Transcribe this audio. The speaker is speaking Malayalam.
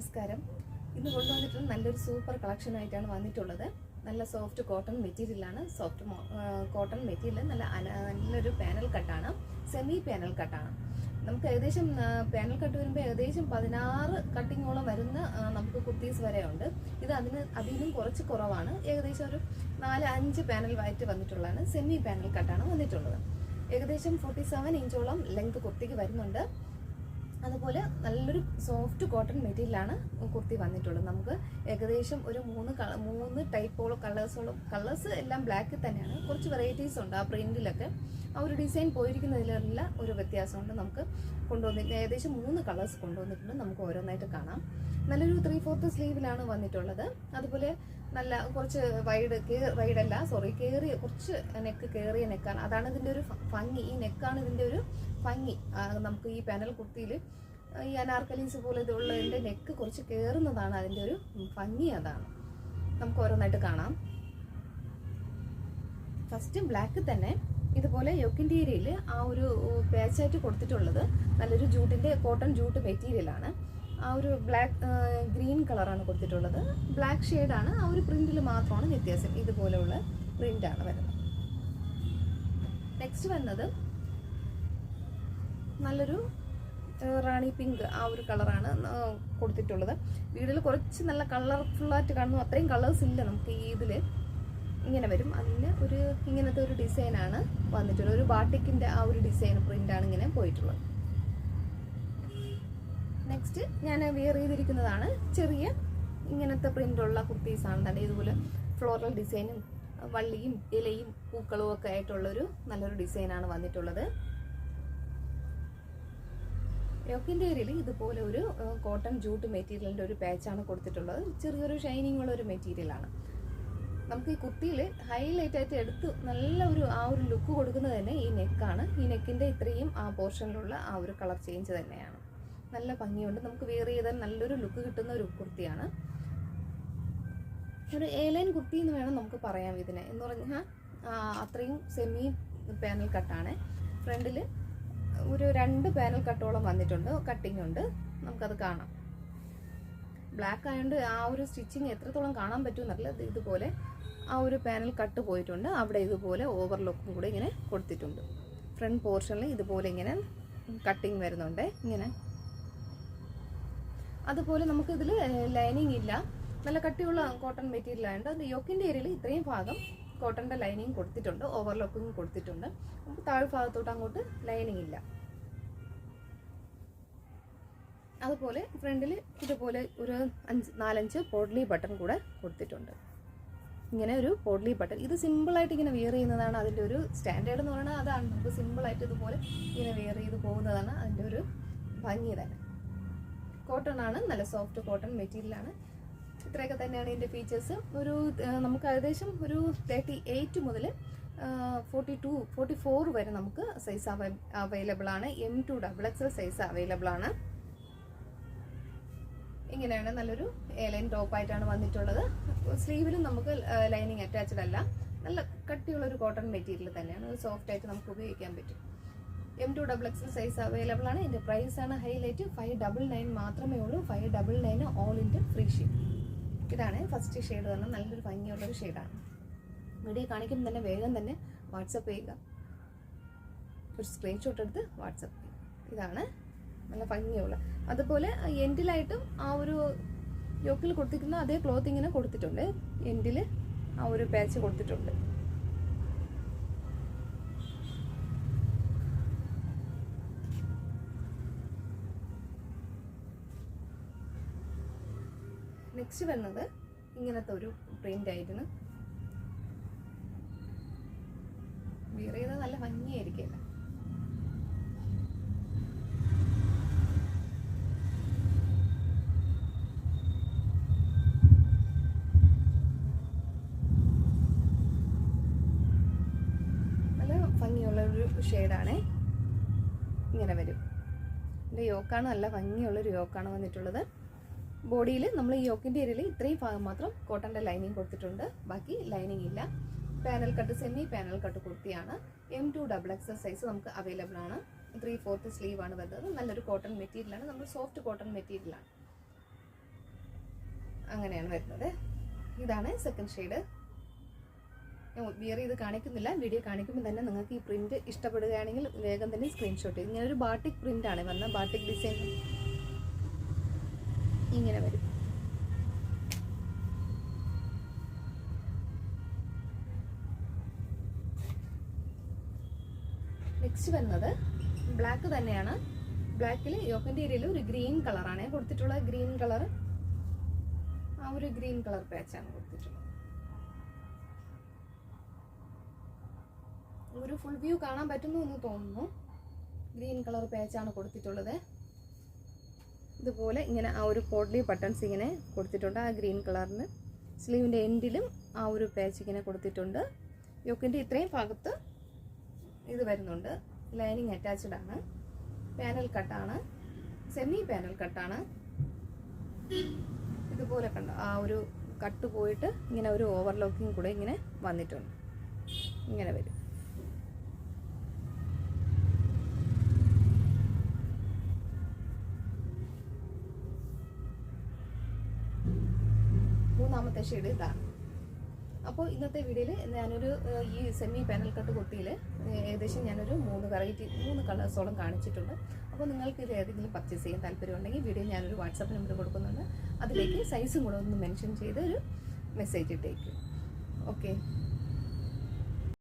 നമസ്കാരം. ഇന്ന് കൊണ്ടുവന്നിട്ടുള്ള നല്ലൊരു സൂപ്പർ കളക്ഷൻ ആയിട്ടാണ് വന്നിട്ടുള്ളത്. നല്ല സോഫ്റ്റ് കോട്ടൺ മെറ്റീരിയലാണ്. സോഫ്റ്റ് കോട്ടൺ മെറ്റീരിയൽ നല്ലൊരു പാനൽ കട്ടാണ്, സെമി പാനൽ കട്ടാണ്. നമുക്ക് ഏകദേശം പാനൽ കട്ട് വരുമ്പോൾ ഏകദേശം 16 കട്ടിങ്ങോളം വരുന്ന നമുക്ക് കുർത്തീസ് വരെ ഉണ്ട്. ഇത് അതിനും കുറച്ച് കുറവാണ്. ഏകദേശം ഒരു 4-5 പാനൽ ആയിട്ട് വന്നിട്ടുള്ളതാണ്. സെമി പാനൽ കട്ടാണ് വന്നിട്ടുള്ളത്. ഏകദേശം 47 ഇഞ്ചോളം ലെങ്ത് കുർത്തിക്ക് വരുന്നുണ്ട്. അതുപോലെ നല്ലൊരു സോഫ്റ്റ് കോട്ടൺ മെറ്റീരിയലാണ് കുർത്തി വന്നിട്ടുള്ളത്. നമുക്ക് ഏകദേശം ഒരു 3 ടൈപ്പോളം കളേഴ്സ് എല്ലാം ബ്ലാക്കിൽ തന്നെയാണ്. കുറച്ച് വെറൈറ്റീസ് ഉണ്ട്. ആ പ്രിന്റിലൊക്കെ ആ ഒരു ഡിസൈൻ പോയിരിക്കുന്നതിലെല്ലാം ഒരു വ്യത്യാസമുണ്ട്. നമുക്ക് കൊണ്ടുവന്നിട്ട് ഏകദേശം 3 കളേഴ്സ് കൊണ്ടുവന്നിട്ടുണ്ട്. നമുക്ക് ഓരോന്നായിട്ട് കാണാം. നല്ലൊരു 3/4 സ്ലീവിലാണ് വന്നിട്ടുള്ളത്. അതുപോലെ നല്ല കുറച്ച് കേറിയ കുറച്ച് നെക്ക് കയറിയ നെക്കാണ്. അതാണ് ഇതിൻ്റെ ഒരു ഭംഗി. ഈ നെക്കാണ് ഇതിൻ്റെ ഒരു ഭംഗി. നമുക്ക് ഈ പാനൽ കുർത്തിയിൽ ഈ അനാർക്കലീസ് പോലെ ഉള്ളതിൻ്റെ നെക്ക് കുറച്ച് കയറുന്നതാണ് അതിൻ്റെ ഒരു ഭംഗി. അതാണ് നമുക്ക് ഓരോന്നായിട്ട് കാണാം. ഫസ്റ്റ് ബ്ലാക്ക് തന്നെ ഇതുപോലെ യോക്കിൻ്റെ ഏരിയയിൽ ആ ഒരു പാച്ചായിട്ട് കൊടുത്തിട്ടുള്ളത് നല്ലൊരു കോട്ടൺ ജൂട്ട് മെറ്റീരിയലാണ്. ആ ഒരു ഗ്രീൻ കളറാണ് കൊടുത്തിട്ടുള്ളത്. ബ്ലാക്ക് ഷെയ്ഡാണ്. ആ ഒരു പ്രിന്റിൽ മാത്രമാണ് വ്യത്യാസം. ഇതുപോലെയുള്ള പ്രിന്റാണ് വരുന്നത്. നെക്സ്റ്റ് വന്നത് നല്ലൊരു റാണി പിങ്ക് ആ ഒരു കളറാണ് കൊടുത്തിട്ടുള്ളത്. വീഡിയോയിൽ കുറച്ച് നല്ല കളർഫുള്ളായിട്ട് കാണുന്നു. അത്രയും കളേഴ്സ് ഇല്ല നമുക്ക് ഈ ഇതിൽ. ഇങ്ങനെ വരും. അതിന് ഇങ്ങനത്തെ ഒരു ഡിസൈനാണ് വന്നിട്ടുള്ളത്. ഒരു ബാട്ടിക്കിൻ്റെ ആ ഒരു ഡിസൈൻ പ്രിൻ്റാണ് ഇങ്ങനെ പോയിട്ടുള്ളത്. നെക്സ്റ്റ് ഞാൻ വെയർ ചെയ്തിരിക്കുന്നതാണ് ചെറിയ ഇങ്ങനത്തെ പ്രിൻ്റുള്ള കുർത്തീസാണ്. തന്നെ ഇതുപോലെ ഫ്ലോറൽ ഡിസൈനും വള്ളിയും ഇലയും പൂക്കളും ഒക്കെ ആയിട്ടുള്ളൊരു നല്ലൊരു ഡിസൈനാണ് വന്നിട്ടുള്ളത്. യോക്കിൻ്റെ ഏരിയയിൽ ഇതുപോലെ ഒരു കോട്ടൺ ജൂട്ട് മെറ്റീരിയലിൻ്റെ ഒരു പാച്ചാണ് കൊടുത്തിട്ടുള്ളത്. ചെറിയൊരു ഷൈനിങ് ഉള്ള ഒരു മെറ്റീരിയലാണ്. നമുക്ക് ഈ കുർത്തിയിൽ ഹൈലൈറ്റ് ആയിട്ട് എടുത്ത് നല്ല ആ ഒരു ലുക്ക് കൊടുക്കുന്നത് തന്നെ ഈ നെക്കാണ്. ഈ നെക്കിൻ്റെ ഇത്രയും ആ പോർഷനിലുള്ള ആ ഒരു കളർ ചേഞ്ച് തന്നെയാണ്. നല്ല ഭംഗിയുണ്ട്. നമുക്ക് വെയർ ചെയ്താൽ നല്ലൊരു ലുക്ക് കിട്ടുന്ന ഒരു കുർത്തിയാണ്. ഒരു A-ലൈൻ കുർത്തി എന്ന് വേണം നമുക്ക് പറയാം ഇതിനെ. എന്ന് പറഞ്ഞാൽ അത്രയും സെമി പാനൽ കട്ടാണ്. ഫ്രണ്ടിൽ ഒരു 2 പാനൽ കട്ടോളം വന്നിട്ടുണ്ട്. കട്ടിങ് ഉണ്ട്. നമുക്കത് കാണാം. ബ്ലാക്ക് ആയതുകൊണ്ട് ആ ഒരു സ്റ്റിച്ചിങ് എത്രത്തോളം കാണാൻ പറ്റുമെന്നറിയില്ല. ഇതുപോലെ ആ ഒരു പാനൽ കട്ട് പോയിട്ടുണ്ട്. അവിടെ ഇതുപോലെ ഓവർലോക്കും കൂടെ ഇങ്ങനെ കൊടുത്തിട്ടുണ്ട്. ഫ്രണ്ട് പോർഷനിൽ ഇതുപോലെ ഇങ്ങനെ കട്ടിങ് വരുന്നുണ്ട്. ഇങ്ങനെ അതുപോലെ നമുക്കിതിൽ ലൈനിങ് ഇല്ല. നല്ല കട്ടിയുള്ള കോട്ടൺ മെറ്റീരിയൽ ആയതുകൊണ്ട് അത് യോക്കിൻ്റെ ഏരിയയിൽ ഇത്രയും ഭാഗം കോട്ടൻ്റെ ലൈനിങ് കൊടുത്തിട്ടുണ്ട്. ഓവർലോക്കിങ് കൊടുത്തിട്ടുണ്ട്. നമുക്ക് താഴ്ഭാഗത്തോട്ട് അങ്ങോട്ട് ലൈനിങ് ഇല്ല. അതുപോലെ ഫ്രണ്ടിൽ ഇതുപോലെ ഒരു 4-5 പോഡ്ലി ബട്ടൺ കൂടെ കൊടുത്തിട്ടുണ്ട്. ഇങ്ങനെ ഒരു പോഡ്ലി ബട്ടൺ. ഇത് സിമ്പിളായിട്ട് ഇങ്ങനെ വെയർ ചെയ്യുന്നതാണ് അതിൻ്റെ ഒരു സ്റ്റാൻഡേർഡ് എന്ന് പറയുന്നത്. അതാണ് നമുക്ക് സിമ്പിളായിട്ട് ഇതുപോലെ ഇങ്ങനെ വെയർ ചെയ്ത് പോകുന്നതാണ് അതിൻ്റെ ഒരു ഭംഗി തന്നെ. കോട്ടൺ ആണ്. നല്ല സോഫ്റ്റ് കോട്ടൺ മെറ്റീരിയലാണ്. ഇത്രയൊക്കെ തന്നെയാണ് ഇതിൻ്റെ ഫീച്ചേഴ്സ്. നമുക്ക് ഏകദേശം ഒരു 38 മുതൽ 44 വരെ നമുക്ക് സൈസ് അവൈലബിൾ ആണ്. M2 XXL സൈസ് അവൈലബിൾ ആണ്. ഇങ്ങനെയാണ് നല്ലൊരു A-ലൈൻ ടോപ്പായിട്ടാണ് വന്നിട്ടുള്ളത്. സ്ലീവിലും നമുക്ക് ലൈനിങ് അറ്റാച്ച്ഡ് അല്ല. നല്ല കട്ടിയുള്ളൊരു കോട്ടൺ മെറ്റീരിയൽ തന്നെയാണ്. സോഫ്റ്റ് ആയിട്ട് നമുക്ക് ഉപയോഗിക്കാൻ പറ്റും. M2 XXL സൈസ് അവൈലബിൾ ആണ്. ഇതിൻ്റെ പ്രൈസാണ് ഹൈലൈറ്റ്. 599 മാത്രമേ ഉള്ളൂ. 599 ഓൾ ഇന്ത്യ ഫ്രീ ഷിപ്പ്. ഇതാണ് ഫസ്റ്റ് ഷെയ്ഡ് തന്നെ. നല്ലൊരു ഭംഗിയുള്ളൊരു ഷെയ്ഡാണ്. വീഡിയോ കാണിക്കുമ്പോൾ തന്നെ വേഗം തന്നെ വാട്സപ്പ് ചെയ്യുക. ഒരു സ്ക്രീൻഷോട്ട് എടുത്ത് വാട്സപ്പ് ചെയ്യുക. ഇതാണ് നല്ല ഭംഗിയുള്ള. അതുപോലെ എൻഡിലായിട്ടും ആ ഒരു യോക്കിൽ കൊടുത്തിരിക്കുന്ന അതേ ക്ലോത്ത് ഇങ്ങനെ കൊടുത്തിട്ടുണ്ട്. എൻഡിൽ ആ ഒരു പാച്ച് കൊടുത്തിട്ടുണ്ട്. നെക്സ്റ്റ് വരുന്നത് ഇങ്ങനത്തെ ഒരു പ്രിന്റ് ആയിരുന്നു. വെയർ ചെയ്താൽ നല്ല ഭംഗിയായിരിക്കില്ല. നല്ല ഭംഗിയുള്ള ഒരു ഷെയ്ഡാണ്. ഇങ്ങനെ വരും. ഇതിൻ്റെ യോക്കാണ് നല്ല ഭംഗിയുള്ളൊരു യോക്കാണ് വന്നിട്ടുള്ളത്. ബോഡിയിൽ നമ്മൾ ഈ യോക്കിൻ്റെ ഏരിയയിൽ ഇത്രയും ഭാഗം മാത്രം കോട്ടൻ്റെ ലൈനിങ് കൊടുത്തിട്ടുണ്ട്. ബാക്കി ലൈനിങ് ഇല്ല. Panel cut semi panel cut കുർത്തിയാണ്. M2 XXL സൈസ് നമുക്ക് അവൈലബിൾ ആണ്. 3/4 സ്ലീവ് ആണ് വരുന്നത്. നല്ലൊരു കോട്ടൺ മെറ്റീരിയലാണ്. നമ്മൾ സോഫ്റ്റ് കോട്ടൺ മെറ്റീരിയലാണ്. അങ്ങനെയാണ് വരുന്നത്. ഇതാണ് സെക്കൻഡ് ഷെയ്ഡ്. ഞാൻ വിയർ ചെയ്ത് കാണിക്കുന്നില്ല, വീഡിയോ കാണിക്കുമ്പോൾ തന്നെ നിങ്ങൾക്ക് ഈ പ്രിന്റ് ഇഷ്ടപ്പെടുകയാണെങ്കിൽ വേഗം തന്നെ സ്ക്രീൻഷോട്ട് ചെയ്ത്. ഇങ്ങനെ ഒരു ബാട്ടിക് പ്രിന്റ് ആണ് വന്ന, ബാട്ടിക് ഡിസൈൻ ഇങ്ങനെ വരും. നെക്സ്റ്റ് വരുന്നത് ബ്ലാക്ക് തന്നെയാണ്. ബ്ലാക്കിൽ യോക്കിന്റെ ഏരിയയിൽ ഒരു ഗ്രീൻ കളറാണ് കൊടുത്തിട്ടുള്ളത്. ഗ്രീൻ കളർ, ആ ഒരു ഗ്രീൻ കളർ പാച്ചാണ് കൊടുത്തിട്ടുള്ളത്. ഒരു ഫുൾ വ്യൂ കാണാൻ പറ്റുന്നു എന്ന് തോന്നുന്നു. ഗ്രീൻ കളർ പാച്ചാണ് കൊടുത്തിട്ടുള്ളത്. ഇതുപോലെ ഇങ്ങനെ ആ ഒരു പോട്ട്ലി ബട്ടൺസ് ഇങ്ങനെ കൊടുത്തിട്ടുണ്ട്. ആ ഗ്രീൻ കളറിന് സ്ലീവിൻ്റെ എൻഡിലും ആ ഒരു പാച്ച് ഇങ്ങനെ കൊടുത്തിട്ടുണ്ട്. യോക്കിൻ്റെ ഇത്രയും ഭാഗത്ത് ഇത് വരുന്നുണ്ട്. ലൈനിങ് അറ്റാച്ച്ഡ് ആണ്. പാനൽ കട്ടാണ്, സെമി പാനൽ കട്ടാണ്. ഇതുപോലെ കണ്ട ആ ഒരു കട്ട് പോയിട്ട് ഇങ്ങനെ ഒരു ഓവർലോക്കിങ് കൂടെ ഇങ്ങനെ വന്നിട്ടുണ്ട്. ഇങ്ങനെ വരും. മൂന്നാമത്തെ ഷെയ്ഡ് ഇതാണ്. അപ്പോൾ ഇന്നത്തെ വീഡിയോയിൽ ഞാനൊരു ഈ സെമി പാനൽ കട്ട് കുർത്തിയിൽ ഏകദേശം ഞാനൊരു 3 കളേഴ്സോളം കാണിച്ചിട്ടുണ്ട്. അപ്പോൾ നിങ്ങൾക്ക് ഇത് ഏതെങ്കിലും പർച്ചേസ് ചെയ്യാൻ താല്പര്യമുണ്ടെങ്കിൽ വീഡിയോ ഞാനൊരു വാട്സാപ്പ് നമ്പർ കൊടുക്കുന്നുണ്ട്. അതിലേക്ക് സൈസും കൂടെ ഒന്ന് മെൻഷൻ ചെയ്ത് ഒരു മെസ്സേജ് ഇട്ടേക്കും. ഓക്കെ.